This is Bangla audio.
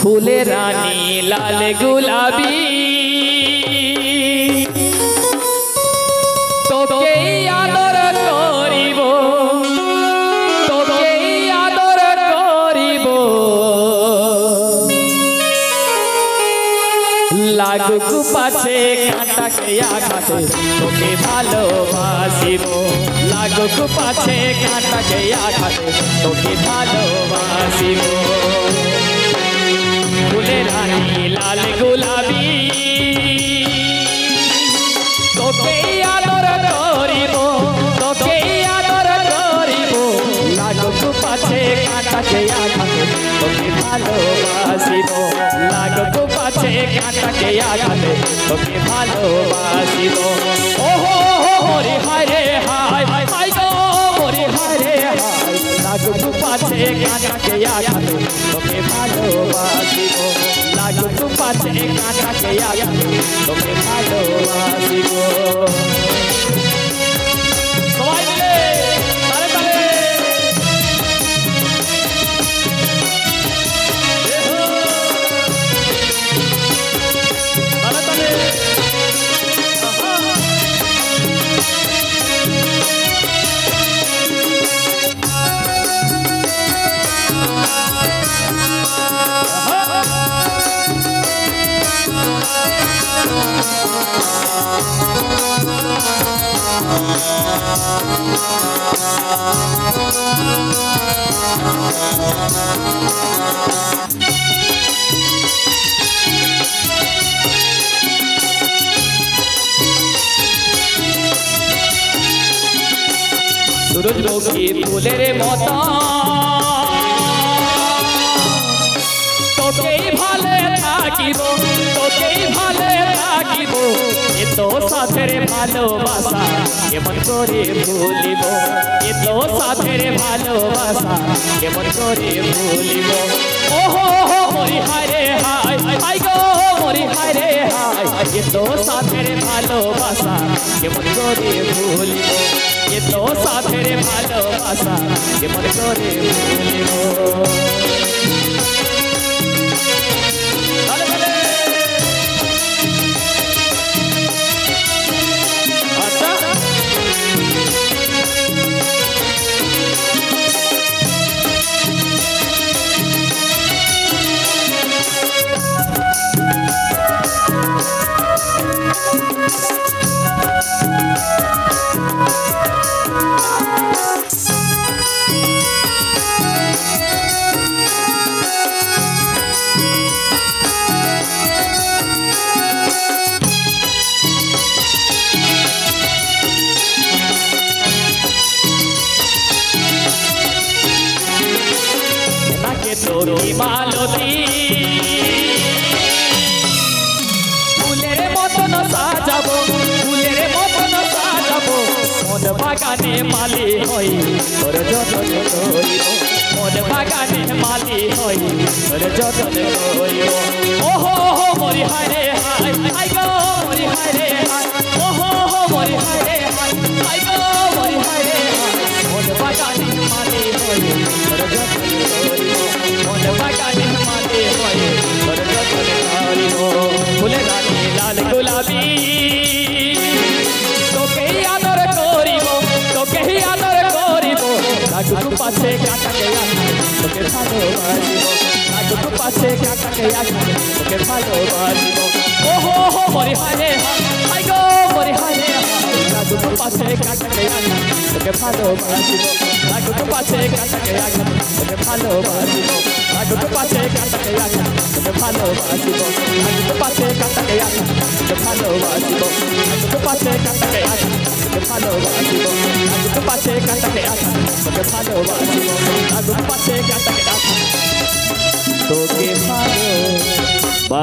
ফুলে রানী লাল গুলাবি তোকে আদর করিব তোকে আদর করিব লাগুক পাছে কাঁটাকে আঘাতে তোকে ভালোবাসিব লাগুক পাছে কাঁটাকে আঘাতে তোকে ভালোবাসিব ফুলে রানী লাল গুলাবি তোকে আদর করিব তোকে আদর করিব লাগুক পাছে কাঁটাকে আঘাতে তোকে ভালোবাসিব লাগুক পাছে কাঁটাকে আঘাতে তোকে ভালোবাসিব ওহো হরি হায় রে হায় হায় গো হরি হায় রে হায় লাগুক পাছে কাঁটাকে আঘাতে তোকে ভালোবাসিব লাগুক পাছে কাঁটাকে আঘাতে তোকে ভালোবাসিব সবাই মিলে তালে তালে তালে তালে सूरजमुखी फूलेर मतो तोकेई भाले थाकिब तोकेई भाले थाकिब एत साथेर भालोबासा केमन करे भुलिब एत साथेर भालोबासा केमन करे भुलिब ओहो हरि हाय रे हाय हाय गो हरि हाय रे हाय एत साथेर भालोबासा केमन करे भुलिब ये तो साथेर भालोबासा केमन करे भुलिब ताले ताले अच्छा তোরি মালতী ফুলের মতন সাজাবো ফুলের মতন সাজাবো মন বাগানে মালি হই তোর যতন করিব মন বাগানে মালি হই তোর যতন করিব ওহো হরি হায় রে হায় হায় গো হরি হায় রে হায় ওহো হরি হায় রে হায় হায় গো হরি হায় রে হায় মন বাগানে মালি হই তোর যতন করিব মন বাগানে মালি হই তোর যতন করিব ফুলে রানী লাল গোলাপি তোকে আদর করিব তোকে আদর করিব লাগুক পাছে কাঁটাকে আঘাতে তোকে ভালোবাসিব লাগুক পাছে কাঁটাকে আঘাতে তোকে ভালোবাসিব ওহো হরি হায় রে হায় গো হরি হায় রে হায় লাগুক পাছে কাঁটাকে আঘাতে তোকে ভালোবাসিব লাগুক পাছে কাঁটাকে আঘাতে তোকে ভালোবাসিব লাগুক পাছে কাঁটাকে আঘাতে তোকে ভালোবাসিব লাগুক পাছে কাঁটাকে আঘাতে তোকে ভালোবাসিব লাগুক পাছে কাঁটাকে আঘাতে তোকে ভালোবাসিব লাগুক পাছে কাঁটাকে আঘাতে তোকে ভালোবাসিব লাগুক পাছে কাঁটাকে আঘাতে তোকে ভালোবাসিব।